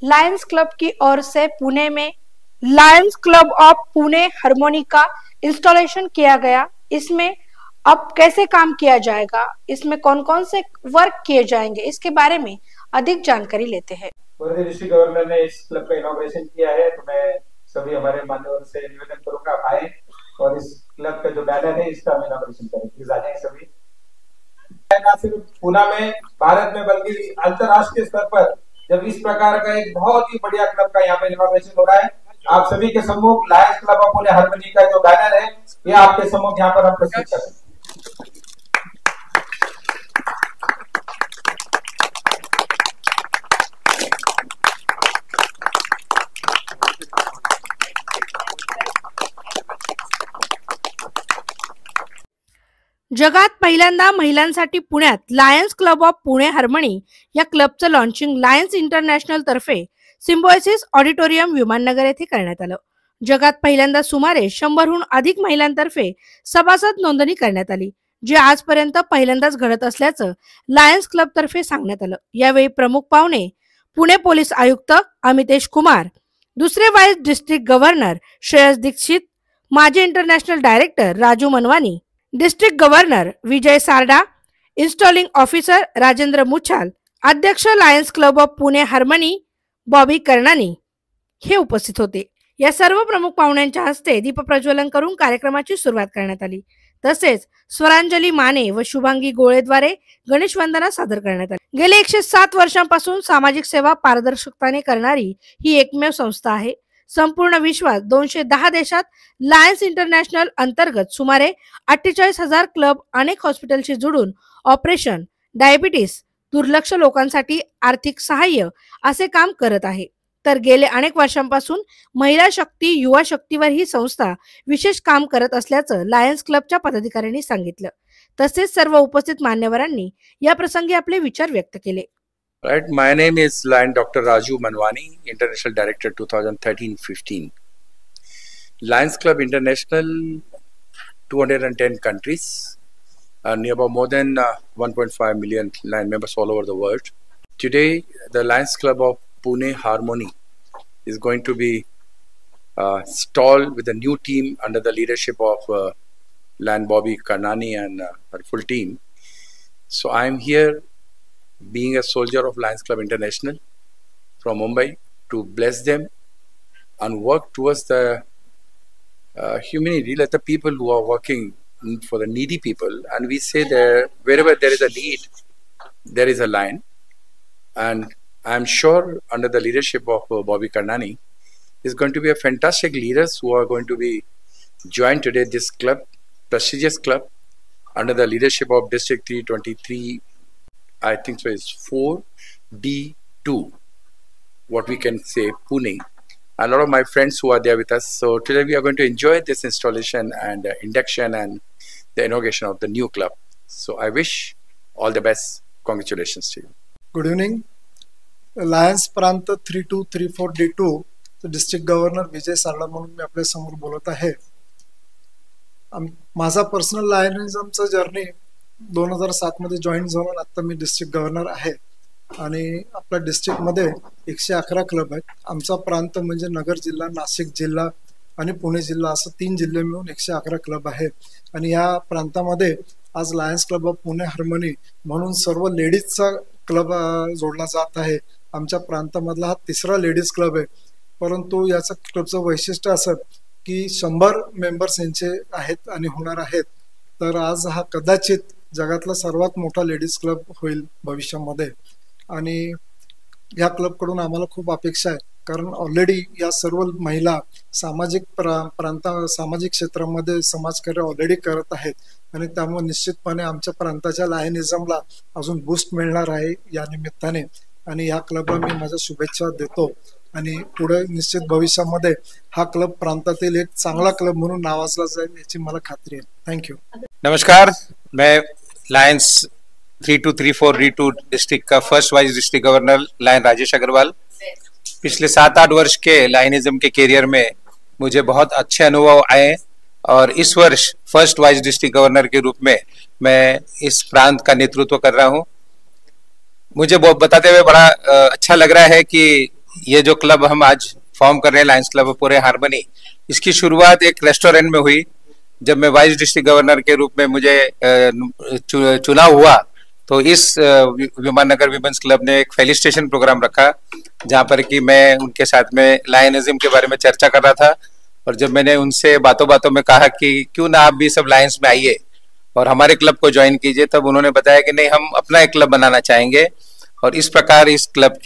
Lions club की ओर से पुणे में lions club of Pune harmony का इंस्टॉलेशन किया गया। इसमें अब कैसे काम किया जाएगा, इसमें कौन कौन से वर्क किए जाएंगे, इसके बारे में अधिक जानकारी लेते हैं। डिस्ट्रिक्ट गवर्नर ने इस क्लब का इनॉग्रेशन किया है, तो मैं सभी हमारे मान्यवर से निवेदन करूंगा आप आए और इस क्लब का जो बैनर है इसका इनॉग्रेशन करें। प्लीज आ जाए सभी। ना सिर्फ पुणे में, भारत में, बल्कि अंतरराष्ट्रीय स्तर पर जब इस प्रकार का एक बहुत ही बढ़िया क्लब का यहाँ पे इनॉग्रेशन हो रहा है, आप सभी के सम्मुख Lions club of Pune harmony का जो बैनर है ये आपके सम्मुख यहाँ पर हम प्रस्तुत करें। जगात पहिल्यांदा महिलांसाठी पुण्यात Lions club of Pune harmony या क्लबचं लॉन्चिंग लायन्स इंटरनॅशनल तर्फे सिम्बॉयसिस ऑडिटोरियम विमाननगर येथे करण्यात आलं। जगात पहिल्यांदा सुमारे 100हून अधिक महिलांतर्फे सभासद नोंदणी करण्यात आली, जे आजपर्यंत पहिल्यांदाच घडत असल्याचं लायन्स क्लब तर्फे सांगण्यात आलं। यावेळी प्रमुख पाहुणे पुणे पोलीस आयुक्त अमितेश कुमार, दुसरे vice district governor Shreyas Dixit, माजी international director Raju Manwani, district governor Vijay Sarda, installing officer Rajendra Muchhal, अध्यक्ष lions club of Pune harmony Bobby Karnani हे उपस्थित होते। या सर्व प्रमुख पाहुण्यांच्या हस्ते दीप प्रज्वलन करून कार्यक्रमाची सुरुवात करण्यात आली। तसेच स्वरांजली माने व शुभांगी गोळेद्वारे गणेश वंदना सादर करण्यात आली। गेले 107 वर्षांपासून सामाजिक सेवा पारदर्शकताने करणारी ही एकमेव संस्था आहे। संपूर्ण विश्वात 210 देशात लायन्स इंटरनॅशनल अंतर्गत सुमारे 48,000 क्लब अनेक हॉस्पिटलशी जोडून ऑपरेशन, डायबिटीस, दुर्लक्ष लोकांसाठी आर्थिक सहाय्य असे काम करत आहे। तर गेले अनेक वर्षांपासून महिला शक्ती, युवा शक्तीवर ही संस्था विशेष काम करत असल्याचं लायन्स क्लबच्या पदाधिकाऱ्यांनी सांगितलं। तसेच सर्व उपस्थित मान्यवरांनी या प्रसंगी आपले विचार व्यक्त केले। Right, my name is Lion Dr. Raju Manwani, International Director 2013-15. Lions Club International, 210 countries, nearby more than 1.5 million Lion members all over the world. Today, the Lions Club of Pune Harmony is going to be stalled with a new team under the leadership of Lion Bobby Karnani and her full team. So I am here being a soldier of Lions Club International from Mumbai to bless them and work towards the humanity, like the people who are working for the needy people. And we say that wherever there is a need, there is a lion. And I'm sure under the leadership of Bobby Karnani is going to be a fantastic leaders who are going to be joined today this club, prestigious club, under the leadership of District 323. I think so it's 4D2, what we can say, Pune. A lot of my friends who are there with us. So today we are going to enjoy this installation and induction and the inauguration of the new club. So I wish all the best. Congratulations to you. Good evening. Lions प्रांत 3234D2 district governor Vijay Sarda म्हणून मी आपल्या समोर बोलत आहे। माझा personal लायनिझमचा journey 2007 मध्ये join झालो। आता मी डिस्ट्रिक्ट गव्हर्नर आहे आणि आपल्या डिस्ट्रिक्ट मध्ये 111 क्लब आहेत। आमचा प्रांत म्हणजे नगर जिल्हा, नाशिक जिल्हा आणि पुणे जिल्हा असं 3 जिल्हे मिळून 111 क्लब आहे। आणि या प्रांतामध्ये आज Lions club of Pune Harmony म्हणून सर्व लेडीजचा क्लब जोडला जात आहे। आमच्या प्रांतामधला हा 3रा लेडीज क्लब आहे, परंतु याचा क्लबचं वैशिष्ट्य असं की 100 मेंबर्स यांचे आहेत आणि होणार आहेत। तर आज हा कदाचित जगातला सर्वात मोठा लेडीज क्लब होईल भविष्यामध्ये। आणि या क्लब कडून आम्हाला खूप अपेक्षा आहे, कारण ऑलरेडी या सर्व महिला सामाजिक सामाजिक क्षेत्रामध्ये समाजकार्य ऑलरेडी करत आहेत आणि त्यामुळे निश्चितपणे आमच्या प्रांताच्या लायनिझमला अजून बूस्ट मिळणार आहे या निमित्ताने। आणि या क्लबला मी माझ्या शुभेच्छा देतो आणि पुढे निश्चित भविष्यामध्ये हा क्लब प्रांतातील एक चांगला क्लब म्हणून नावाजला जाईल याची मला खात्री आहे। थँक्यू। नमस्कार, मैं लायंस 3234D2 डिस्ट्रिक्ट का first vice district governor lion Rajesh Agrawal. पिछले 7-8 वर्ष के लायनिज्म के कैरियर में मुझे बहुत अच्छे अनुभव आए और इस वर्ष फर्स्ट वाइस डिस्ट्रिक्ट गवर्नर के रूप में मैं इस प्रांत का नेतृत्व कर रहा हूं। मुझे बताते हुए बड़ा अच्छा लग रहा है कि ये जो क्लब हम आज फॉर्म कर रहे हैं लायंस क्लब पूरे हार्मनी, इसकी शुरुआत एक रेस्टोरेंट में हुई। जब मैं वाइस डिस्ट्रिक्ट गवर्नर के रूप में मुझे चुनाव हुआ तो इस विमाननगर विमेंस क्लब ने एक फेलिसिटेशन प्रोग्राम रखा, जहाँ पर कि मैं उनके साथ में लायनिज्म के बारे में चर्चा कर रहा था। और जब मैंने उनसे बातों बातों में कहा कि क्यों ना आप भी सब लायंस में आइए और हमारे क्लब को ज्वाइन कीजिए, तब उन्होंने बताया कि नहीं, हम अपना एक क्लब बनाना चाहेंगे। और इस प्रकार इस क्लब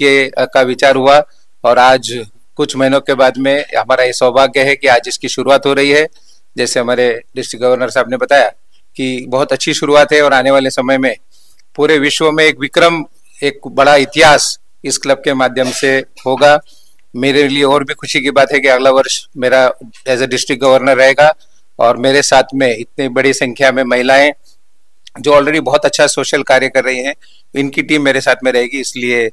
का विचार हुआ और आज कुछ महीनों के बाद में हमारा ये सौभाग्य है कि आज इसकी शुरुआत हो रही है। जैसे हमारे डिस्ट्रिक्ट गवर्नर साहब ने बताया कि बहुत अच्छी शुरुआत है और आने वाले समय में पूरे विश्व में एक विक्रम, एक बड़ा इतिहास इस क्लब के माध्यम से होगा। मेरे लिए और भी खुशी की बात है कि अगला वर्ष मेरा एज ए डिस्ट्रिक्ट गवर्नर रहेगा और मेरे साथ में इतनी बड़ी संख्या में महिलाएं जो ऑलरेडी बहुत अच्छा सोशल कार्य कर रही हैं, इनकी टीम मेरे साथ में रहेगी। इसलिए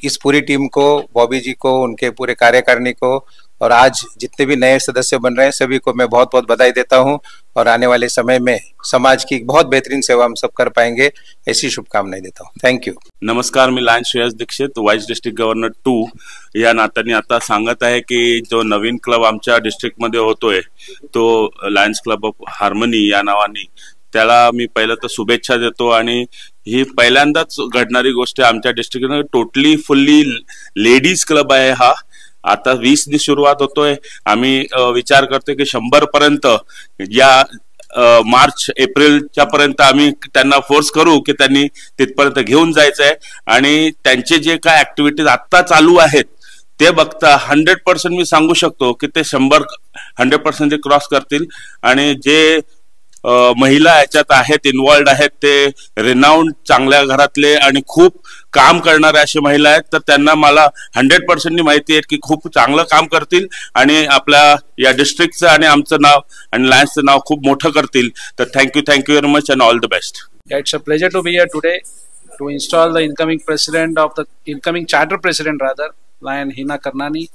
इस पूरी टीम को, बॉबी जी को, उनके पूरे कार्यकारिणी को और आज जितने भी नए सदस्य बन रहे हैं सभी को मैं बहुत बहुत बधाई देता हूं और आने वाले समय में समाज की बहुत बेहतरीन सेवा हम सब कर पाएंगे, ऐसी शुभकामनाएं देता हूं। Thank you. नमस्कार, मी lions Shreyas Dixit, vice district governor 2 या नात्याने आता सांगत आहे की जो नवीन क्लब आमच्या डिस्ट्रिक्टमध्ये होतोय तो लायन्स क्लब ऑफ हार्मनी या नावाने, त्याला मी पहिलं तर शुभेच्छा देतो। आणि ही पहिल्यांदाच घडणारी गोष्ट आमच्या डिस्ट्रिक्टमध्ये, टोटली फुल्ली लेडीज क्लब आहे हा। आता 20 नी सुरुवात होतोय, आम्ही विचार करतोय की 100 पर्यंत या मार्च एप्रिलच्या पर्यंत आम्ही त्यांना फोर्स करू की त्यांनी तिथपर्यंत घेऊन जायचंय। आणि त्यांचे जे काय ऍक्टिव्हिटीज आता चालू आहेत ते बघता 100% मी सांगू शकतो की ते 100% क्रॉस करतील। आणि जे महिला याच्यात आहेत, इन्वॉल्ड आहेत, ते रिनाउंड चांगल्या घरातले आणि खूप काम करणारे अशी महिला आहेत, तर त्यांना मला 100% माहिती आहे की खूप चांगलं काम करतील आणि आपल्या या डिस्ट्रिक्टचं आणि आमचं नाव आणि लायन्सचं नाव खूप मोठं करतील। तर thank you very much and all the best. It's a pleasure to be here today to install the incoming charter president rather, Lion Hina Karnani,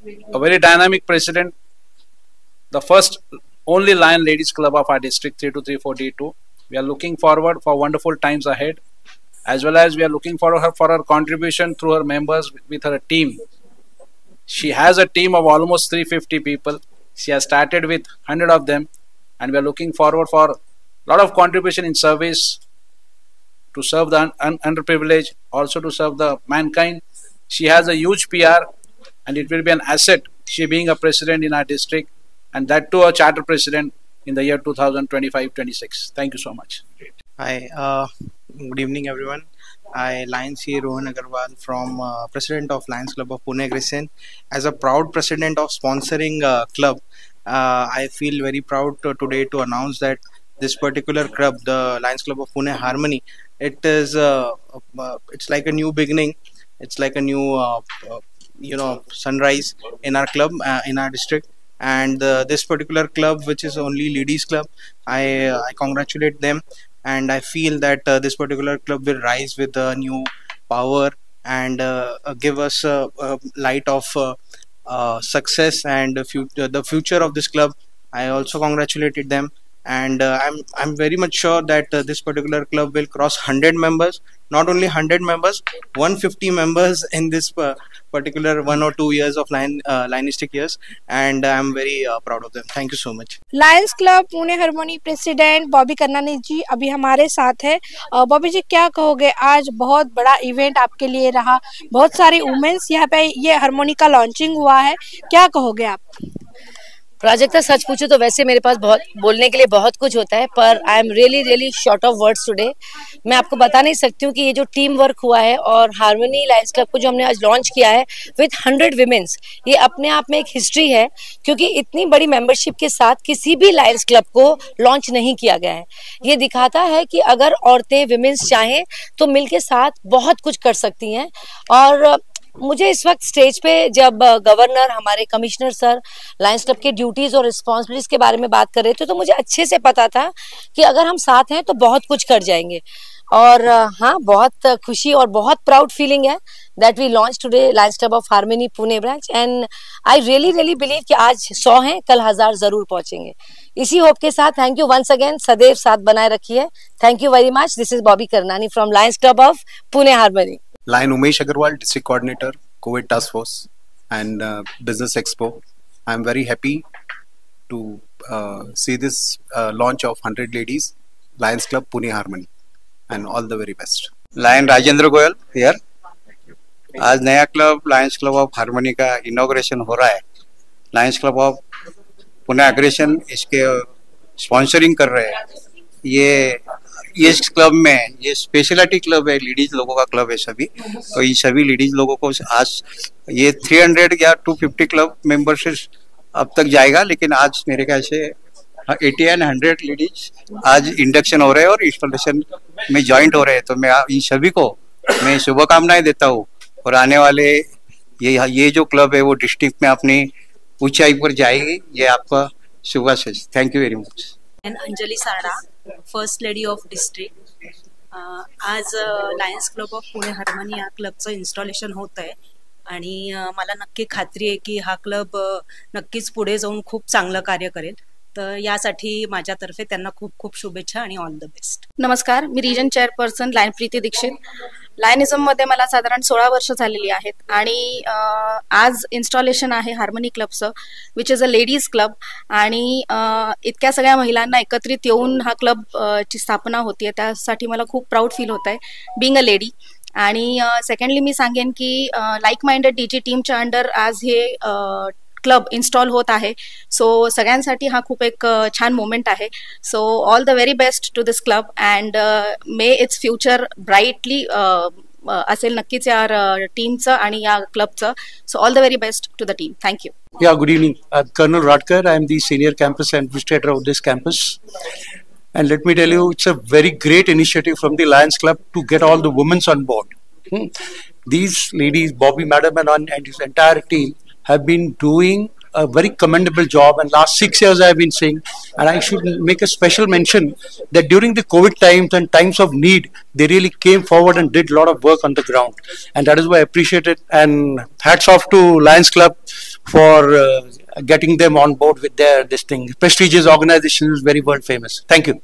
a very dynamic president, the first only Lion Ladies Club of our district 3234 D2. We are looking forward for wonderful times ahead, as well as we are looking forward for her contribution through her members with her team. She has a team of almost 350 people. She has started with 100 of them, and we are looking forward for a lot of contribution in service to serve the underprivileged, also to serve the mankind. She has a huge PR, and it will be an asset, she being a president in our district, and that too a charter president in the year 2025-26. Thank you so much. Hi, good evening everyone. I, Lions C. Rohan Agarwal from President of Lions Club of Pune Aggression. As a proud president of sponsoring club, I feel very proud today to announce that this particular club, the Lions Club of Pune Harmony, it is it's like a new beginning. It's like a new sunrise in our club, in our district. And this particular club, which is only ladies club, I congratulate them, and I feel that this particular club will rise with a new power and give us a light of success and the future of this club. I also congratulated them, and I'm very much sure that this particular club will cross 100 members. Not only 100 members, 150 members in this particular 1 or 2 years of Lionistic years, and I'm very proud of them. Thank you so much. Lions club Pune harmony president Bobby Karnani ji अभी हमारे साथ है। बॉबी जी, क्या कहोगे, आज बहुत बड़ा event आपके लिए रहा, बहुत सारी वुमेन्स यहाँ पे ये हार्मनी का लॉन्चिंग हुआ है, क्या कहोगे आप? प्राजक्ता, सच पूछो तो वैसे मेरे पास बहुत बोलने के लिए बहुत कुछ होता है, पर I am really short of words today. मैं आपको बता नहीं सकती हूँ कि ये जो टीम वर्क हुआ है और हार्मनी लायंस क्लब को जो हमने आज लॉन्च किया है विथ 100 विमेंस, ये अपने आप में एक हिस्ट्री है, क्योंकि इतनी बड़ी मेंबरशिप के साथ किसी भी लायंस क्लब को लॉन्च नहीं किया गया है। ये दिखाता है कि अगर औरतें, विमेंस चाहें तो मिलके साथ बहुत कुछ कर सकती हैं। और मुझे इस वक्त स्टेज पे जब गवर्नर, हमारे कमिश्नर सर लायंस क्लब के ड्यूटीज और रिस्पॉन्सिबिलिटीज के बारे में बात कर रहे थे, तो मुझे अच्छे से पता था कि अगर हम साथ हैं तो बहुत कुछ कर जाएंगे। और हाँ, बहुत खुशी और बहुत प्राउड फीलिंग है that we launch today Lions club of Harmony Pune branch, and I really believe कि आज 100 हैं, कल 1000 जरूर पहुंचेंगे। इसी होप के साथ थैंक यू वंस अगेन, सदैव साथ बनाए रखिए। Thank you very much. This is Bobby करनानी from Lions club of Pune harmony. Lion Umesh Agarwal, District Coordinator, COVID Task Force and Business Expo. I'm very happy to see this launch of 100 Ladies Lions Club Pune Harmony, and all the very best. Lion Rajendra Goyal here. आज नया club Lions club of Harmony का inauguration हो रहा है। Lions club of Pune अग्रेशन इसके sponsoring कर रहे हैं। ये इस क्लब में ये स्पेशलिटी क्लब है, लेडीज लोगों का क्लब है सभी। तो ये सभी लेडीज लोगों को आज ये 300 या 250 क्लब मेंबरशिप अब तक जाएगा, लेकिन आज मेरे ख्याल से 80 and 100 लेडीज आज इंडक्शन हो रहे हैं और इंस्टॉलेशन में ज्वाइंट हो रहे हैं। तो मैं इन सभी को मैं शुभकामनाएं देता हूँ और आने वाले ये जो क्लब है वो डिस्ट्रिक्ट में अपनी ऊंचाई पर जाएगी। ये आपका शुभाशीष। Thank you very much. Anjali Sarda, first lady of district. आज Lions club of Pune harmony या क्लबचं इन्स्टॉलेशन होत आहे आणि मला नक्की खात्री आहे की हा क्लब नक्कीच पुढे जाऊन खूप चांगलं कार्य करेल। तर यासाठी माझ्यातर्फे त्यांना खूप खूप शुभेच्छा आणि ऑल द बेस्ट। नमस्कार, मी region chairperson lion Preeti Dixit. Lionism मध्ये मला साधारण 16 वर्ष झालेली आहेत आणि आज इन्स्टॉलेशन आहे हार्मनी क्लबचं, which is a ladies club. आणि इतक्या सगळ्या महिलांना एकत्रित येऊन हा क्लब ची स्थापना होतीये, त्यासाठी मला खूप प्राऊड फील होत आहे बीइंग अ लेडी। आणि सेकंडली मी सांगेन की लाईक माइंडेड डीजी टीमच्या अंडर आज हे क्लब इन्स्टॉल होत आहे। सो सगळ्यांसाठी हा खूप एक छान मोमेंट आहे। So all the very best to this club and may its future brightly असेल नक्कीच या टीमचं आणि या क्लबचं। So all the very best to the team. Thank you. Yeah, good evening. I'm Colonel Radkar. I'm the senior campus administrator of this campus. And let me tell you, it's a very great initiative from the Lions Club to get all the women on board. These ladies, Bobby Madam and his entire team, have been doing a very commendable job, and last 6 years I have been saying, and I should make a special mention that during the COVID times and times of need, they really came forward and did a lot of work on the ground, and that is why I appreciate it. And hats off to Lions Club for getting them on board with this thing. Prestigious organization is very world famous. Thank you.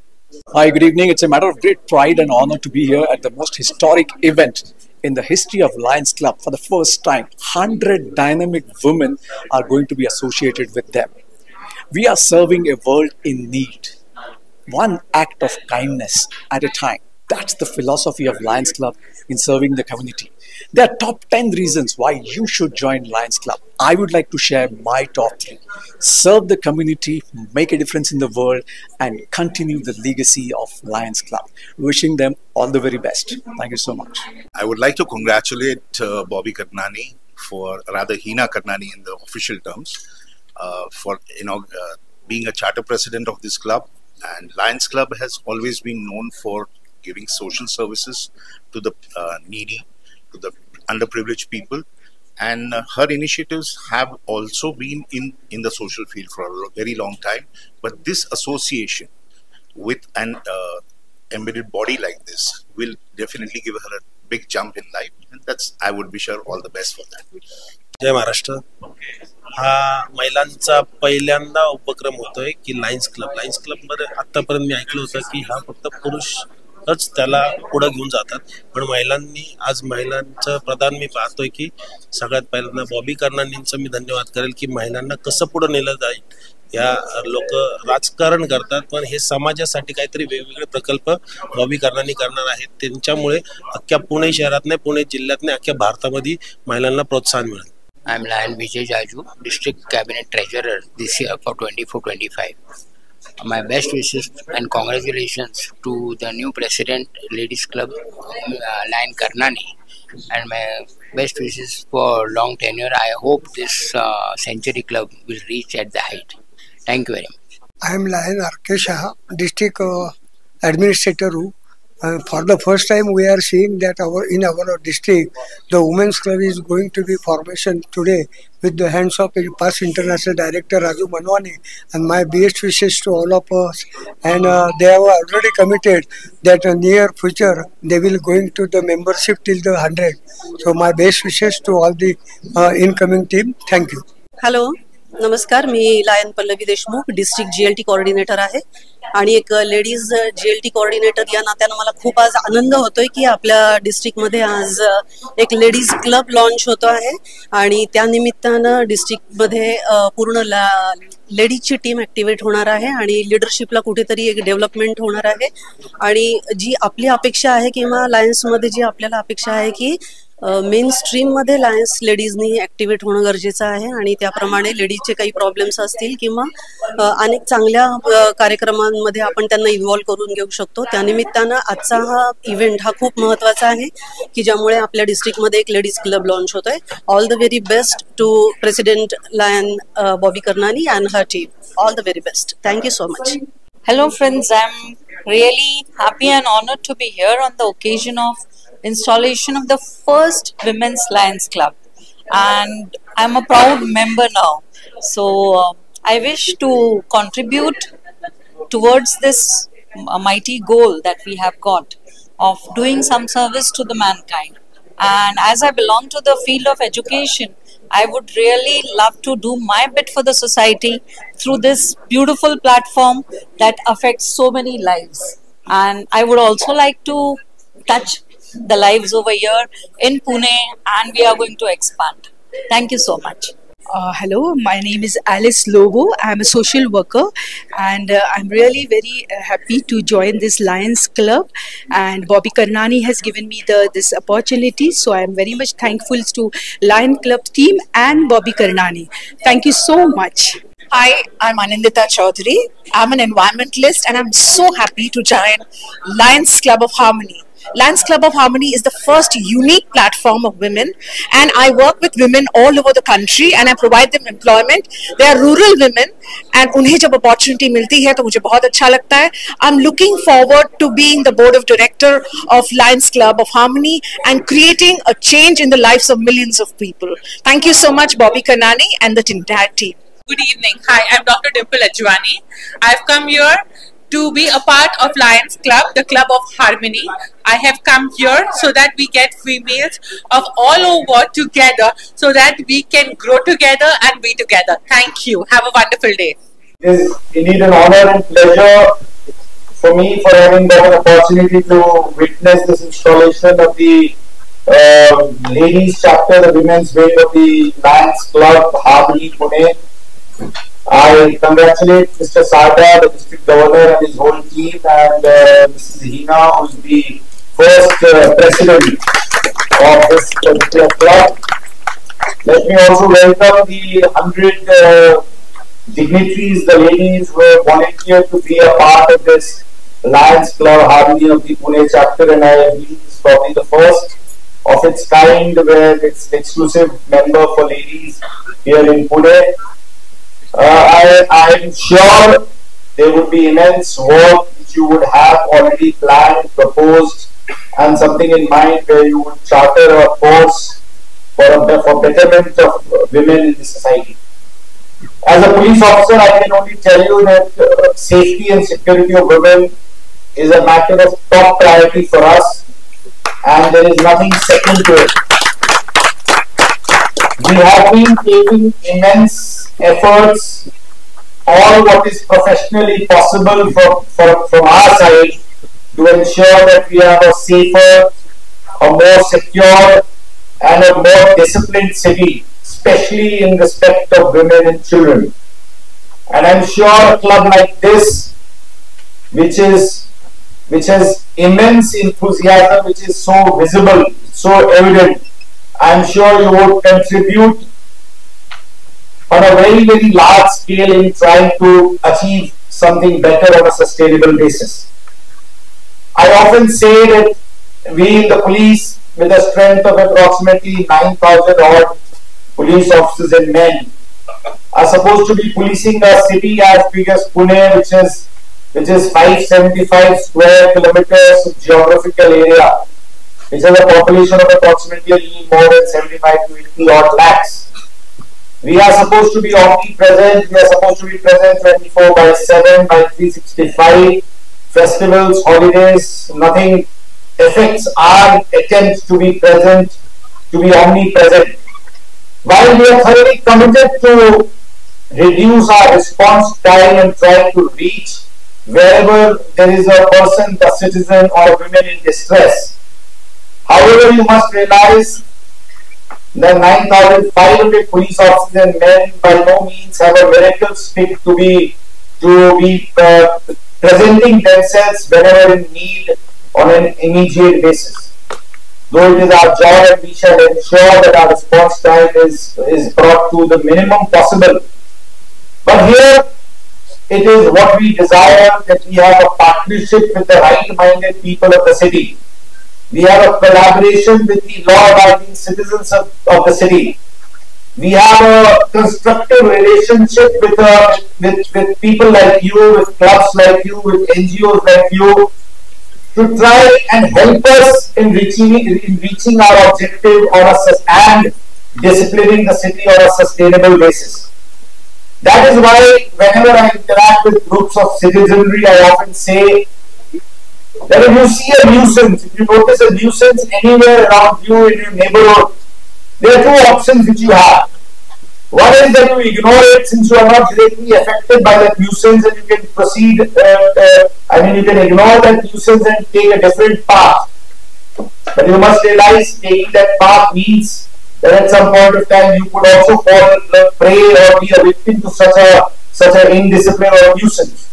Hi, good evening. It's a matter of great pride and honor to be here at the most historic event in the history of Lions Club. For the first time, 100 dynamic women are going to be associated with them. We are serving a world in need. One act of kindness at a time. That's the philosophy of Lions Club in serving the community. There are top 10 reasons why you should join Lions Club. I would like to share my top 3. Serve the community, make a difference in the world, and continue the legacy of Lions Club. Wishing them all the very best. Thank you so much. I would like to congratulate Bobby Karnani, rather Hina Karnani in the official terms, for being a charter president of this club. And Lions Club has always been known for giving social services to the needy, to the underprivileged people, and her initiatives have also been in the social field for a very long time. But this association with an embedded body like this will definitely give her a big jump in life, and I would wish her all the best for that. जय महाराष्ट्र। हा महिलांचा पहिल्यांदा उपक्रम होतोय की Lions club मध्ये आतापर्यंत मी ऐकलं होतं की हा फक्त पुरुषच त्याला पुढे घेऊन जातात, पण महिलांनी आज महिलांचं प्रदान मी पाहतोय की सगळ्यात पहिल्यांदा बॉबी कर्नानींचं मी धन्यवाद करेल की महिलांना कसं पुढे नेलं जाईल। या लोक राजकारण करतात, पण हे समाजासाठी काहीतरी वेगवेगळे प्रकल्प बॉबी कर्नानी करणार आहेत। त्यांच्यामुळे अख्ख्या पुणे शहरात नाही, पुणे जिल्ह्यात नाही, अख्ख्या भारतामध्ये महिलांना प्रोत्साहन मिळेल। I am Lion Vijay Jaju, District Cabinet Treasurer this year for 24-25. My best wishes and congratulations to the new President, Ladies Club, Lion Karnani, and my best wishes for long tenure. I hope this Century Club will reach at the height. Thank you very much. I am Lion R.K. Shah, District Administrator. For the first time we are seeing that in our district the women's club is going to be formation today with the hands of past international director Raju Manwani, and my best wishes to all of us, and they have already committed that in near future they will going to the membership till the 100. So my best wishes to all the incoming team. Thank you. Hello, नमस्कार, मी lion Pallavi Deshmukh, district GLT coordinator आहे आणि एक ladies GLT coordinator या नात्यानं मला खूप आज आनंद होतोय की आपल्या डिस्ट्रिक्टमध्ये आज एक लेडीज क्लब लॉन्च होतो आहे आणि त्या निमित्तानं डिस्ट्रिक्टमध्ये पूर्ण लेडीजची टीम ऍक्टिव्हेट होणार आहे आणि लिडरशिपला कुठेतरी एक डेव्हलपमेंट होणार आहे आणि जी आपली अपेक्षा आहे किंवा लायन्समध्ये जी आपल्याला अपेक्षा आहे की मेन स्ट्रीम मध्ये लायन्स लेडीजनी ऍक्टिव्हेट होणं गरजेचं आहे आणि त्याप्रमाणे लेडीजचे काही प्रॉब्लेम्स असतील किंवा अनेक चांगल्या कार्यक्रमांमध्ये आपण त्यांना इन्व्हॉल्व करून घेऊ शकतो. त्यानिमित्तानं आजचा हा इव्हेंट हा खूप महत्त्वाचा आहे की ज्यामुळे आपल्या डिस्ट्रिक्टमध्ये एक लेडीज क्लब लॉन्च होतोय. All the very best to president lion Bobby Karnani and her team. All the very best. Thank you so much. Hello friends, I'm really happy and honored to be here on the occasion of installation of the first Women's Lions Club, and I'm a proud member now. So I wish to contribute towards this mighty goal that we have got of doing some service to the mankind. And as I belong to the field of education, I would really love to do my bit for the society through this beautiful platform that affects so many lives. And I would also like to touch the lives over here in Pune, and we are going to expand. Thank you so much. Hello, my name is Alice Lobo. I'm a social worker and I'm really very happy to join this Lions Club, and Bobby Karnani has given me this opportunity, so I'm very much thankful to Lion Club team and Bobby Karnani. Thank you so much. Hi, I'm Anindita Chaudhary. I'm an environmentalist and I'm so happy to join Lions Club of Harmony. Lions Club of Harmony is the first unique platform of women, and I work with women all over the country and I provide them employment. They are rural women and उन्हें जब opportunity मिलती है तो मुझे बहुत अच्छा लगता है. I'm looking forward to being the board of director of Lions Club of Harmony and creating a change in the lives of millions of people. Thank you so much, Bobby Karnani and the entire team. Good evening. Hi, I'm Dr. Dimple Ajwani. I've come here to be a part of Lions Club, the Club of Harmony. I have come here so that we get females of all over together so that we can grow together and be together. Thank you. Have a wonderful day. It is indeed an honor and pleasure for me for having got an opportunity to witness this installation of the ladies chapter, the women's wing of the Lions Club Harmony Pune. I congratulate Mr. Sarda, the district governor, and his whole team, and Mrs. Hina, who is the first president of this particular club. Let me also welcome the 100 dignitaries, the ladies who have volunteered to be a part of this Lions Club Harmony of the Pune chapter, and I believe it's probably the first of its kind where it's an exclusive member for ladies here in Pune. I am sure there would be immense work which you would have already planned, proposed, and something in mind where you would charter a course for betterment of women in the society. As a police officer, I can only tell you that safety and security of women is a matter of top priority for us, and there is nothing second to it. We have been taking immense efforts, all what is professionally possible from our side to ensure that we have a safer, a more secure and a more disciplined city, especially in respect of women and children. And I'm sure a club like this, which has immense enthusiasm, which is so visible, so evident, I'm sure you would contribute on a very, very large scale in trying to achieve something better on a sustainable basis. I often say that we in the police, with a strength of approximately 9,000 odd police officers and men, are supposed to be policing a city as big as Pune, which is 575 square kilometers of geographical area, which has a population of approximately more than 75 to 80 odd lakhs. We are supposed to be omnipresent. We are supposed to be present 24/7 by 365. Festivals, holidays, nothing affects our attempt to be present, to be omnipresent. While we are thoroughly committed to reduce our response time and try to reach wherever there is a person, a citizen or a woman in distress. However, you must realize that 9,500 police officers and men by no means have a miracle stick to be presenting themselves whenever in need on an immediate basis. Though it is our job, and we shall ensure that our response time is brought to the minimum possible. But here it is what we desire, that we have a partnership with the right-minded people of the city. We have a collaboration with the law-abiding citizens of the city. We have a constructive relationship with people like you, with clubs like you, with NGOs like you, to try and help us in reaching our objective and disciplining the city on a sustainable basis. That is why whenever I interact with groups of citizenry, I often say that if you see a nuisance, if you notice a nuisance anywhere around you in your neighborhood, there are two options which you have. One is that you ignore it since you are not directly affected by that nuisance, and you can proceed, you can ignore that nuisance and take a different path. But you must realize taking that path means that at some point of time you could also fall prey or be a victim to such an indiscipline or a nuisance.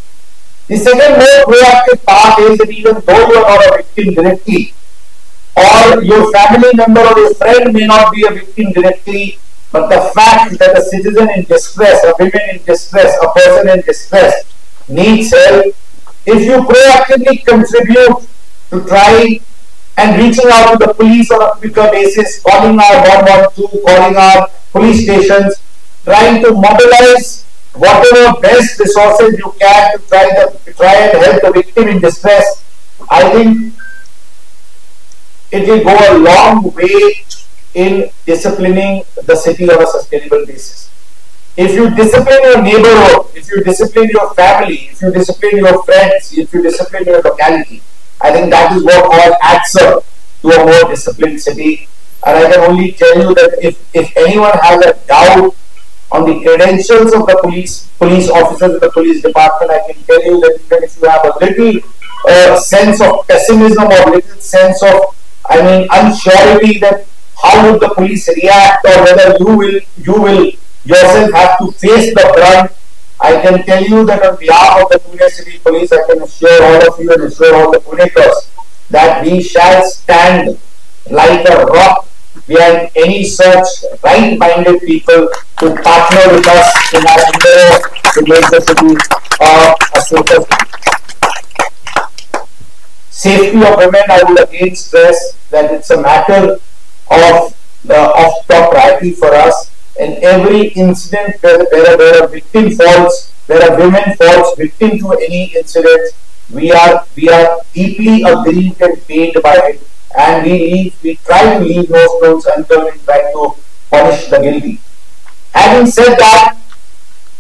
The second more proactive path is that even though you are not a victim directly, or your family member or your friend may not be a victim directly, but the fact that a citizen in distress, a woman in distress, a person in distress needs help, if you proactively contribute to try and reaching out to the police on a quicker basis, calling our 112, calling our police stations, trying to mobilize whatever best resources you can to try and help the victim in distress, I think it will go a long way in disciplining the city on a sustainable basis. If you discipline your neighborhood, if you discipline your family, if you discipline your friends, if you discipline your locality, I think that is what all adds up to a more disciplined city. And I can only tell you that if anyone has a doubt on the credentials of the police officers in the police department, I can tell you that even if you have a little sense of pessimism or little sense of, unsurety that how would the police react or whether you will yourself have to face the brunt, I can tell you that on behalf of the Pune City Police, I can assure all of you and assure all the Punekars that we shall stand like a rock behind any such right-minded people to partner with us in our endeavor to make the city a safer city. Safety of women, I would again stress that it's a matter of top priority for us. In every incident where a victim falls, where a woman falls victim to any incident, we are deeply aggrieved and pained by it, and we try to leave no stones unturned in trying to punish the guilty. Having said that,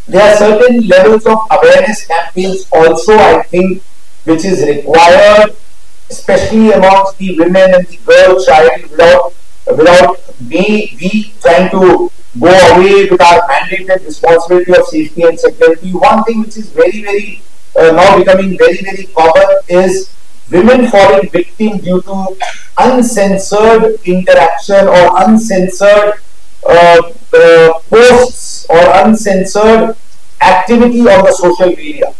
there are certain levels of awareness campaigns also, I think, which is required, especially amongst the women and the girl child, without we trying to go away with our mandated responsibility of safety and security. One thing which is very now becoming very common is women falling victim due to uncensored interaction or uncensored posts or uncensored activity on the social media.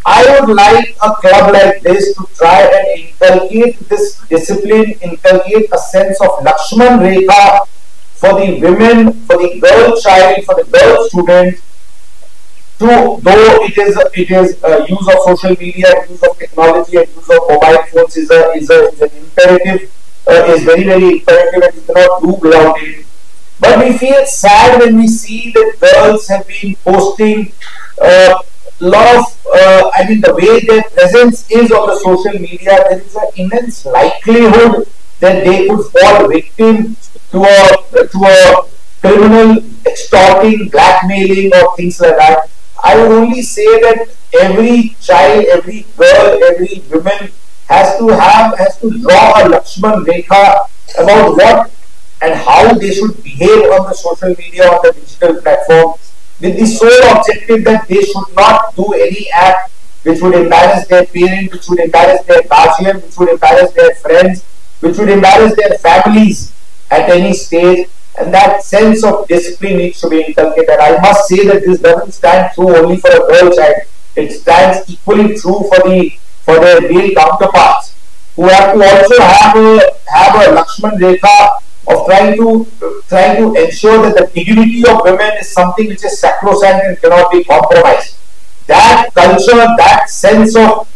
I would like a club like this to try and inculcate this discipline, inculcate a sense of Lakshman Rekha for the women, for the girl child, for the girl student, though it is use of social media, use of technology and use of mobile phones is an imperative, is very imperative, and you cannot do without it. But we feel sad when we see that girls have been posting lot of the way their presence is on the social media, there is an immense likelihood that they could fall victim to a criminal extorting, blackmailing or things like that. I would only say that every child, every girl, every woman has to draw a Lakshman Rekha about what and how they should behave on the social media, on the digital platform. with the sole objective that they should not do any act which would embarrass their parents, which would embarrass their guardian, which would embarrass their friends, which would embarrass their families at any stage. And that sense of discipline needs to be inculcated. I must say that this doesn't stand true only for a girl child. It stands equally true for their male counterparts, who have to also have a Lakshman Rekha of trying to ensure that the dignity of women is something which is sacrosanct and cannot be compromised. That culture, that sense of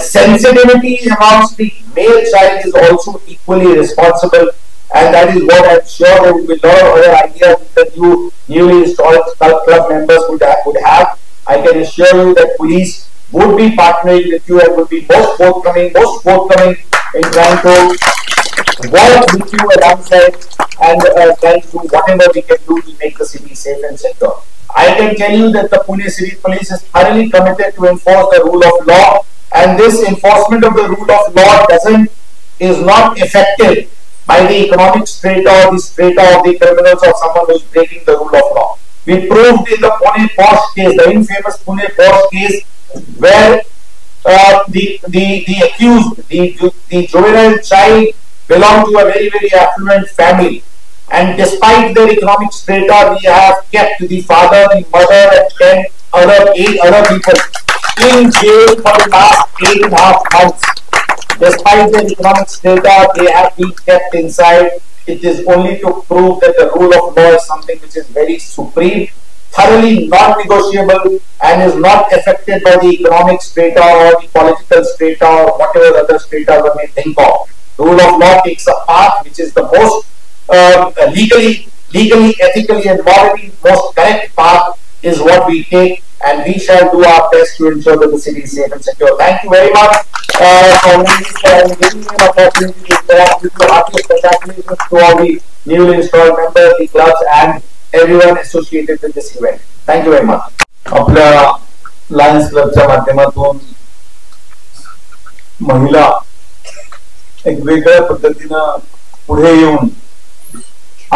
sensitivity amongst the male child is also equally responsible, and that is what I'm sure there will be a lot of other ideas that you newly installed club members would have. I can assure you that police would be partnering with you and would be most forthcoming in trying to work with you alongside and trying to do whatever we can do to make the city safe and secure. I can tell you that the Pune City Police is thoroughly committed to enforce the rule of law, and this enforcement of the rule of law is not affected by the economic strata or the strata of the criminals or someone who is breaking the rule of law. We proved in the Pune Posh case, the infamous Pune Posh case, where the accused, the juvenile child, belonged to a very, very affluent family, and despite their economic strata, we have kept the father, the mother, and 8 other people in jail for the last 8.5 months. Despite their economic strata, they have been kept inside. It is only to prove that the rule of law is something which is very supreme, thoroughly non-negotiable, and is not affected by the economic strata or the political strata or whatever other strata one may think of. The rule of law takes a path which is the most legally, ethically, and morally most correct path is what we take, and we shall do our best to ensure that the city is safe and secure. Thank you very much for giving me an opportunity to interact with you. Heartiest congratulations to all the newly installed members, the clubs, and everyone associated with this event. Thank you very much. आपल्या Lions क्लबच्या माध्यमातून महिला एक वेगळ्या पद्धतीनं पुढे येऊन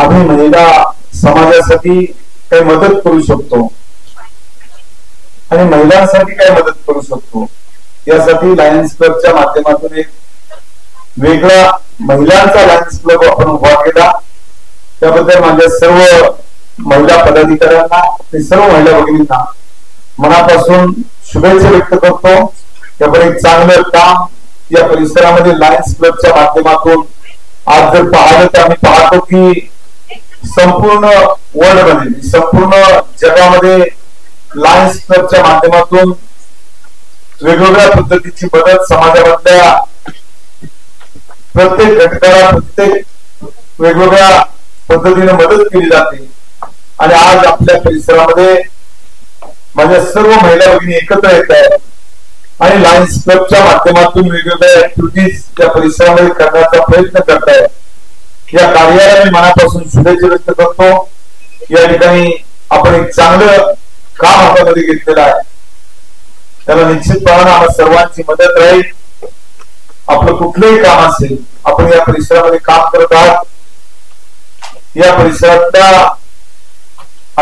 आम्ही महिला समाजासाठी काही मदत करू शकतो आणि महिलांसाठी काय मदत करू शकतो यासाठी लायन्स क्लबच्या माध्यमातून एक वेगळा महिलांचा लायन्स क्लब आपण उभा केला. त्याबद्दल माझ्या सर्व महिला पदाधिकाऱ्यांना आणि सर्व महिला भगिनींना मनापासून शुभेच्छा व्यक्त करतो. त्यामुळे एक चांगलं काम या परिसरामध्ये लायन्स क्लबच्या माध्यमातून आज जर पाहिलं तर आम्ही पाहतो की संपूर्ण वर्ल्ड मध्ये, संपूर्ण जगामध्ये लायन्स क्लबच्या माध्यमातून वेगवेगळ्या पद्धतीची मदत समाजामधल्या प्रत्येक घटकाला प्रत्येक वेगवेगळ्या पद्धतीने मदत केली जाते. आणि आज आपल्या परिसरामध्ये माझ्या सर्व महिला भगिनी एकत्र येत आहेत आणि लायन्स क्लबच्या माध्यमातून वेगवेगळ्या ऍक्टिव्हिटीज या परिसरामध्ये करण्याचा प्रयत्न करतायत. या कार्याला मी मनापासून शुभेच्छा व्यक्त करतो. या ठिकाणी आपण एक चांगलं काम हातामध्ये घेतलेलं आहे, त्याला निश्चितपणे आम्हाला सर्वांची मदत राहील. आपलं कुठलंही काम असेल, आपण या परिसरामध्ये काम करत आहात, या परिसरातल्या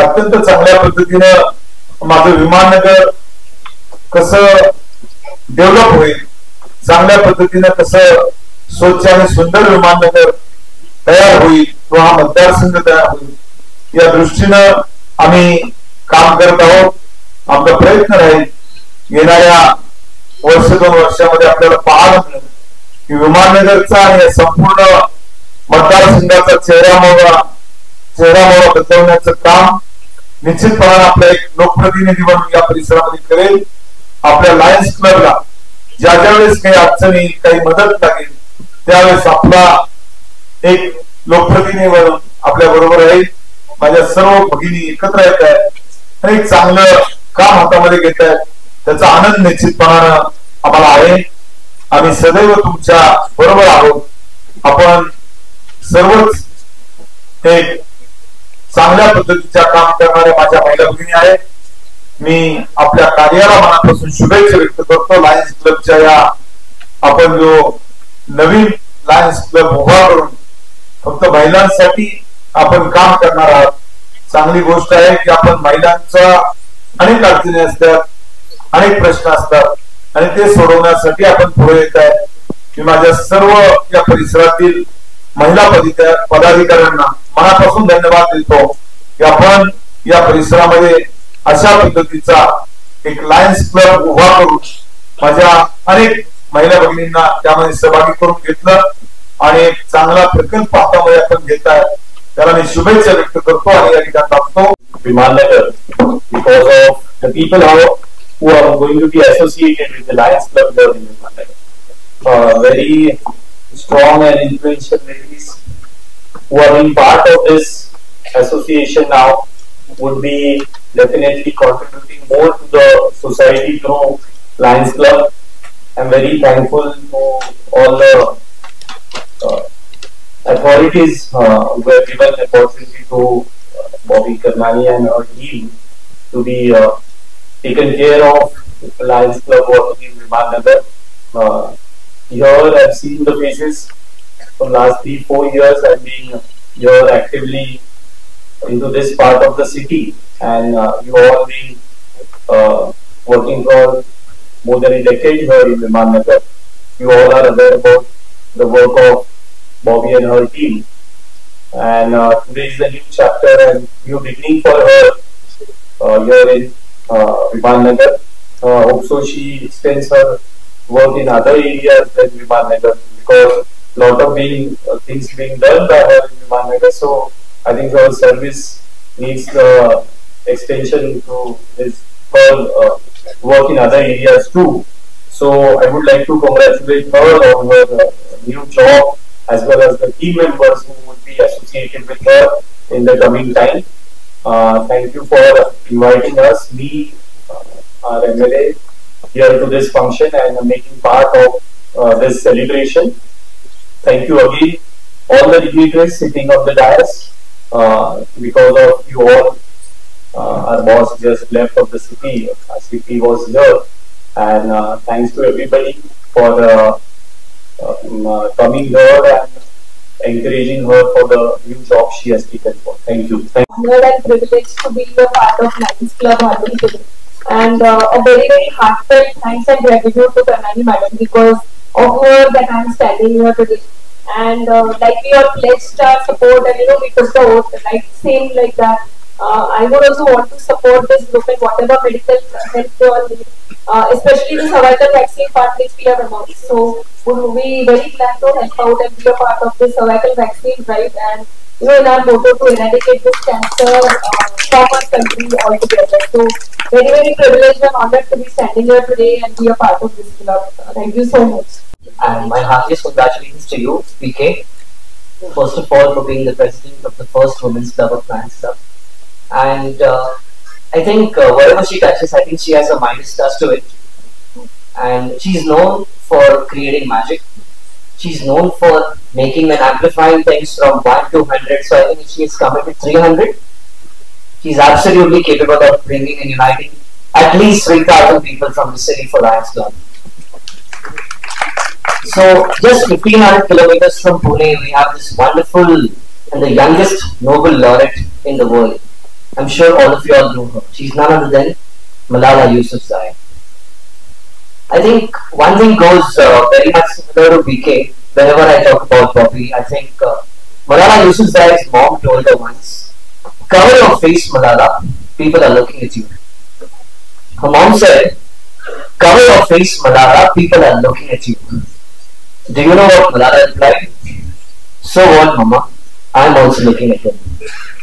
अत्यंत चांगल्या पद्धतीनं माझं विमाननगर कसं डेव्हलप होईल, चांगल्या पद्धतीनं कसं स्वच्छ आणि सुंदर विमाननगर तयार होईल, तो हा मतदारसंघ तयार होईल, या दृष्टीनं आम्ही काम करत आहोत. आमचा प्रयत्न राहील येणाऱ्या वर्ष 2 वर्षामध्ये आपल्याला पाहायला मिळेल की विमाननगरचा आणि संपूर्ण मतदारसंघाचा चेहरा बदलवण्याचं काम निश्चितपणे आपला एक लोकप्रतिनिधी म्हणून या परिसरामध्ये करेल. आपल्या लायन्स क्लबला ज्या वेळेस काही अडचणी, काही मदत लागेल त्यावेळेस आपला एक लोकप्रतिनिधी म्हणून आपल्या बरोबर राहील. माझ्या सर्व भगिनी एकत्र येत आहेत आणि एक चांगलं काम हातामध्ये घेत आहेत, त्याचा आनंद निश्चितपणानं आम्हाला आहे. आम्ही सदैव तुमच्या बरोबर आहोत. आपण सर्वच एक चांगल्या पद्धतीच्या काम करणाऱ्या माझ्या महिला भगिनी आहेत. मी आपल्या कार्याला मनापासून शुभेच्छा व्यक्त करतो. लायन्स क्लबच्या या आपण जो नवीन लायन्स क्लब उभा करून फक्त महिलांसाठी आपण काम करणार आहात, चांगली गोष्ट आहे की आपण महिलांचा अनेक अडचणी असतात, अनेक प्रश्न असतात आणि ते सोडवण्यासाठी आपण पुढे येत आहे. मी माझ्या सर्व या परिसरातील महिला पदाधिकाऱ्यांना मनापासून धन्यवाद देतो की आपण या परिसरामध्ये अशा पद्धतीचा एक लायन्स क्लब उभा करून माझ्या अनेक महिला भगिनींना त्यामध्ये सहभागी करून घेतलं आणि एक चांगला प्रकल्प हातामध्ये आपण घेत आहे. त्याला मी शुभेच्छा व्यक्त करतो आणि या ठिकाणी टाकतो. Vimannagar, because of the people who are going to be associated with the Lions Club here in Vimannagar. Very strong and influential ladies who are being part of this association now would be definitely contributing more to the society through Lions Club. I'm very thankful to all the authorities who have given the opportunity to Bobby Karnani and her team to be taken care of Lions Club working in Vimannagar. Here I've seen the faces from last 3-4 years. I've been here actively into this part of the city, and you all been working for more than a decade here in Vimannagar. You all are aware about the work of Bobby and her team, and today is a new chapter and new beginning for her here in Vimannagar. Hope so she extends her work in other areas than Vimannagar, because lot of things being done by her in Vimannagar. So I think her service needs extension to her work in other areas too. So I would like to congratulate her on her new job, as well as the team members who would be associated with her in the coming time. Thank you for inviting us, me, our MLA, here to this function and making part of this celebration. Thank you again, all the dignitaries sitting on the dais. Because of you all, our boss just left of the city. Our city was here, and thanks to everybody for coming here and encouraging her for the new job she has taken for. Thank you. Honored and privileged to be a part of Lions Club Harmony today, and a very heartfelt thanks and gratitude to Karnani Madam, because of her that I am standing here today. And like we all pledged our support, and we took the oath, like same like that. I would also want to support this group in whatever medical help they all need, especially the cervical vaccine part which we have announced. So would be very glad to help out and be a part of this cervical vaccine drive, and in our motto to eradicate this cancer from our country altogether. So very privileged and honored to be standing here today and be a part of this club. Thank you so much. And my heartiest congratulations to you, PK, first of all for being the president of the first women's club of Lions Club. And I think whatever she touches, I think she has a Midas touch to it. And she's known for creating magic. She's known for making and amplifying things from 1 to 100. So I think if she is committed 300, she's absolutely capable of bringing and uniting at least 3,000 people from the city for Lions Club. So just 1,500 kilometers from Pune, we have this wonderful and the youngest Nobel laureate in the world. I'm sure all of you all know her. She's none other than Malala Yousafzai. I think one thing goes very much similar to BK. Whenever I talk about Bobby, I think Malala Yousafzai's mom told her once, "Cover your face, Malala. People are looking at you." Her mom said, "Cover your face, Malala. People are looking at you." Do you know what Malala replied? "So what, Mama? I'm also looking at him."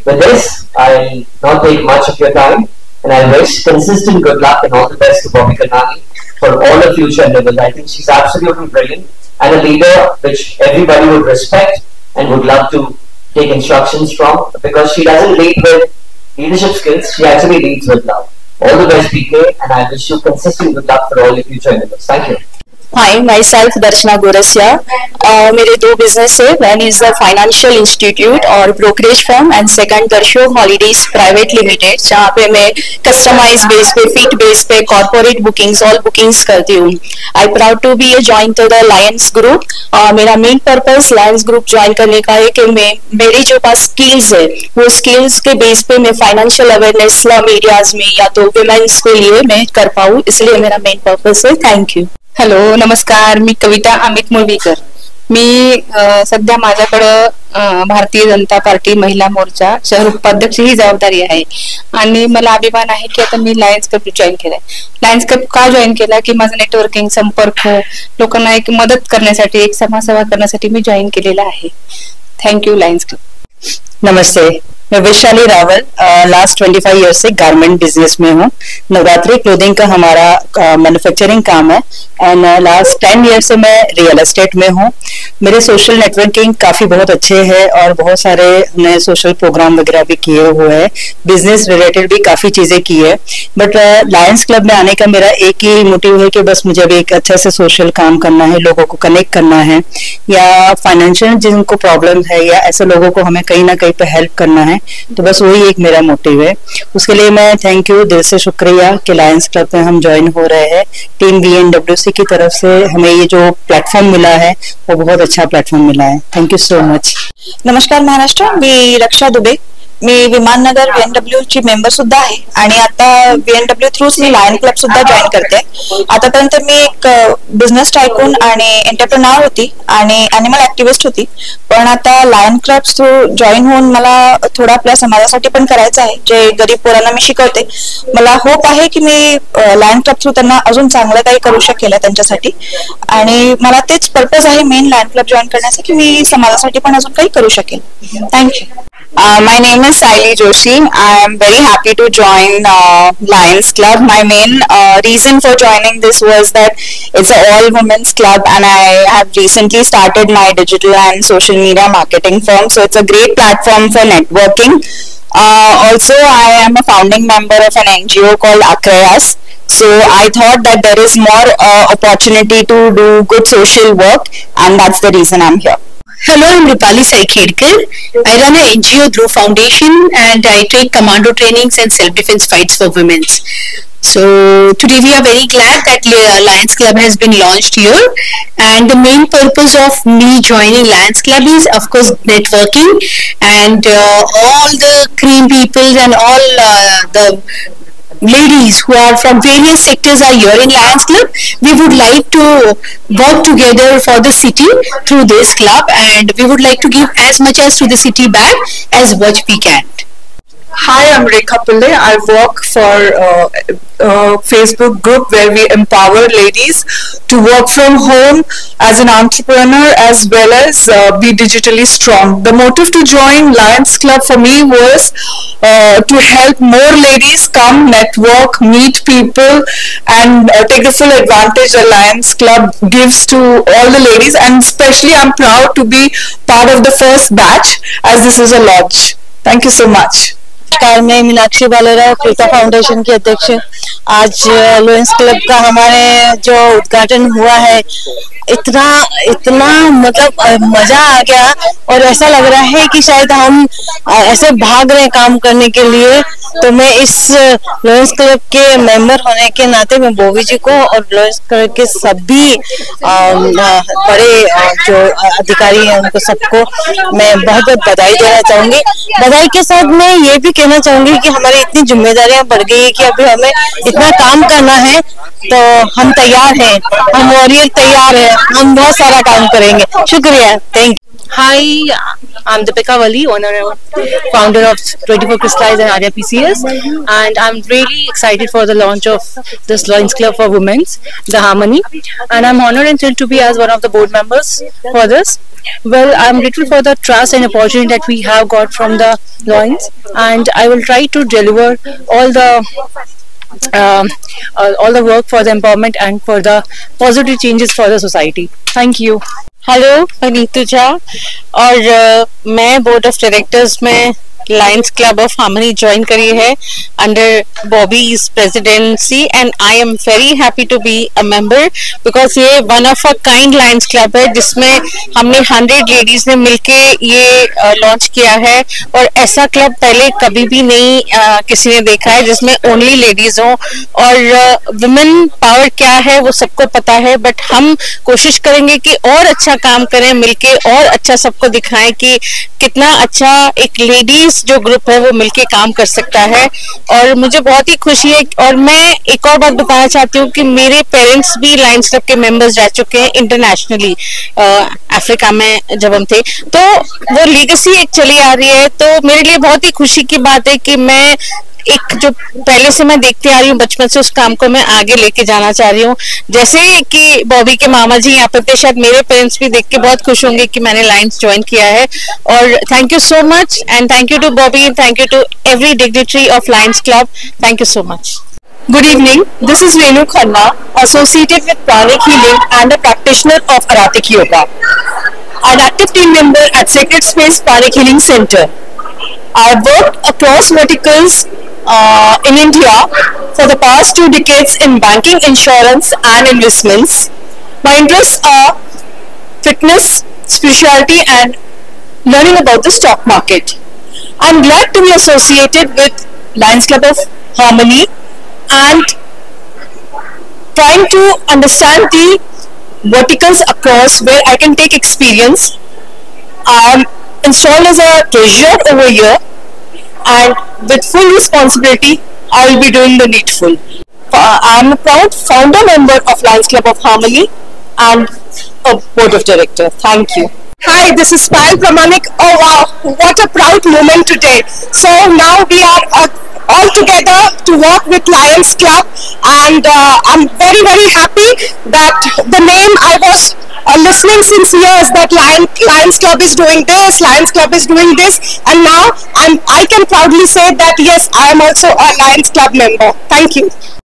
With this, I'll not take much of your time, and I wish consistent good luck and all the best to Bobby Karnani for all the future endeavors. I think she's absolutely brilliant and a leader which everybody would respect and would love to take instructions from, because she doesn't lead with leadership skills, she actually leads with love. All the best, PK, and I wish you consistent good luck for all your future endeavors. Thank you. Hi, myself Darshana Gorasia. मेरे दो business है. One is the financial institute और brokerage firm and second Darsho Holidays Private Limited जहाँ पे मैं customize base पे, fit base पे, corporate bookings, all bookings करती हूँ. I proud to be a join to the Lions Group. मेरा main purpose Lions Group join करने का है कि मेरी जो पास skills है वो skills के base पे मैं financial awareness slum areas में या तो women's के लिए मैं कर पाऊँ, इसलिए मेरा main purpose है. Thank you. हॅलो नमस्कार, मी कविता अमित मुळवीकर. मी सध्या माझ्याकडं भारतीय जनता पार्टी महिला मोर्चा शहर उपाध्यक्ष ही जबाबदारी आहे आणि मला अभिमान आहे की आता मी लायन्स क्लब जॉईन केलाय. लायन्स क्लब का जॉईन केला की माझं नेटवर्किंग, संपर्क, लोकांना एक मदत करण्यासाठी, एक समाजसेवा करण्यासाठी मी जॉईन केलेला आहे. Thank you Lions Club. नमस्ते, मैं वैशाली रावल लास्ट 25 ईयर से गारमेंट बिजनेस में हूँ. नवरात्रि क्लोथिंग का हमारा मैन्युफैक्चरिंग काम है एंड लास्ट 10 ईयर से मैं रियल एस्टेट में हूँ. मेरे सोशल नेटवर्किंग काफी बहुत अच्छे हैं और बहुत सारे नए सोशल प्रोग्राम वगैरह भी किए हुए हैं. बिजनेस रिलेटेड भी काफी चीजें की है. बट लायंस क्लब में आने का मेरा एक ही मोटिव है कि बस मुझे भी एक अच्छे से सोशल काम करना है, लोगों को कनेक्ट करना है, या फाइनेंशियल जिनको प्रॉब्लम है या ऐसे लोगों को हमें कहीं ना कहीं पे हेल्प करना है. तो बस वही एक मेरा मोटिव है. उसके लिए मैं थैंक यू, दिल से शुक्रिया कि लायंस क्लब में हम ज्वाइन हो रहे हैं. टीम BNWC की तरफ से हमें ये जो प्लेटफॉर्म मिला है वो बहुत अच्छा प्लेटफॉर्म मिला है. Thank you so much. नमस्कार महाराष्ट्र, मी रक्षा दुबे. मी विमाननगर VNW ची मेंबर सुद्धा आहे आणि आता VNW थ्रूच मी लायन क्लब सुद्धा जॉईन करते. आतापर्यंत मी एक बिझनेस टायकून आणि एंटरप्रेन्योर होती आणि अॅनिमल ऍक्टिव्हिस्ट होती, पण आता लायन क्लब थ्रू जॉईन होऊन मला थोडा आपल्या समाजासाठी पण करायचं आहे. जे गरीब पोरांना मी शिकवते, मला होप आहे की मी लायन क्लब थ्रू त्यांना अजून चांगलं काही करू शकेल त्यांच्यासाठी, आणि मला तेच पर्पज आहे मेन लायन क्लब जॉईन करण्याचं की मी समाजासाठी पण अजून काही करू शकेल. Thank you. My name is Saili Joshi. I am very happy to join Lions Club. My main reason for joining this was that it's an all-women's club and I have recently started my digital and social media marketing firm. So it's a great platform for networking. Also, I am a founding member of an NGO called Akrayas. So I thought that there is more opportunity to do good social work, and that's the reason I'm here. Hello, I'm Rupali Saikhedkar. I run an NGO Dhruv Foundation and I take commando trainings and self-defense fights for women. So today we are very glad that Lions Club has been launched here, and the main purpose of me joining Lions Club is of course networking, and all the cream people and all the ladies who are from various sectors are here in Lions Club. We would like to work together for the city through this club, and we would like to give as much as to the city back as what we can. Hi, I'm Rekha Pillai. I work for a Facebook group where we empower ladies to work from home as an entrepreneur as well as be digitally strong. The motive to join Lions Club for me was to help more ladies come, network, meet people, and take the full advantage that Lions Club gives to all the ladies. And especially I'm proud to be part of the first batch as this is a launch. Thank you so much. नमस्कार, मैं मीनाक्षी बालेराव, कृपा foundation की अध्यक्ष. आज Lions club का हमारे जो उद्घाटन हुआ है, इतना मतलब मजा आ गया और ऐसा लग रहा है कि शायद हम ऐसे भाग रहे काम करने के लिए. तो मैं इस लायंस क्लब के मेंबर होने के नाते मैं बोवी जी को और लायंस क्लब के सभी बड़े जो अधिकारी हैं उनको सबको मैं बहुत बहुत बधाई देना चाहूंगी. बधाई के साथ मैं ये भी कहना चाहूंगी कि हमारी इतनी जिम्मेदारियां बढ़ गई है कि अभी हमें इतना काम करना है, तो हम तैयार हैं, हम वॉरियर तैयार हैं, हम बहुत सारा काम करेंगे. शुक्रिया. Thank you. Hi, I'm Deepika Wali, owner and founder of 24 Crystallize and Arya PCS, and I'm really excited for the launch of this Lions Club for Women, the Harmony, and I'm honored and thrilled to be as one of the board members for this. Well, I'm grateful for the trust and opportunity that we have got from the Lions, and I will try to deliver all the work for the empowerment and for the positive changes for the society. Thank you. Hello, मैं नीतू झा और मैं board of directors में lions club of harmony join करी है under Bobby's presidency and I am very happy to be a member because ये one of a kind lions club है जिसमें हमने 100 लेडीज ने मिलके ये लॉन्च किया है और ऐसा क्लब पहले कभी भी नहीं किसी ने देखा है जिसमें ओनली लेडीज हो और वुमेन पावर क्या है वो सबको पता है बट हम कोशिश करेंगे कि और अच्छा काम करें मिलके और अच्छा सबको दिखाएं कि कितना अच्छा एक लेडीज जो ग्रुप है वो मिलके काम कर सकता है और मुझे बहुत ही खुशी है। और मैं एक और बात बताना चाहती हूँ कि मेरे पेरेंट्स भी लायंस क्लब के मेंबर्स रह चुके हैं इंटरनेशनली अफ्रीका में जब हम थे तो वो लीगेसी एक चली आ रही है तो मेरे लिए बहुत ही खुशी की बात है कि मैं एक जो पहले से मैं देखती आ रही हूँ बचपन से उस काम को मैं आगे लेके जाना चाह रही हूँ जैसे कि बॉबी के मामा जी यहाँ पे थे शायद मेरे पेरेंट्स भी देख के बहुत खुश होंगे कि मैंने लायंस ज्वाइन किया है और thank you so much and thank you to Bobby thank you to every dignitary of Lions Club thank you so much. Good evening, this is Renu Khanna, associated with Pranic Healing and a practitioner of Aratic Yoga. An active team member at Sacred Space Pranic Healing Center. I have worked across verticals in India for the past 2 decades in banking, insurance and investments. My interests are fitness, spirituality and learning about the stock market. I am glad to be associated with Lions Club of Harmony and trying to understand the verticals across where I can take experience. I am installed as a treasurer over here and with full responsibility I will be doing the needful. I am a proud founder member of Lions Club of Harmony and a board of director. Thank you. Hi, this is Payal Pramanik. Oh wow, what a proud moment today. So now we are all together to work with Lions Club and I'm very happy that the name I was listening since years that Lions Club is doing this, Lions Club is doing this and now I can proudly say that yes, I am also a Lions Club member. Thank you.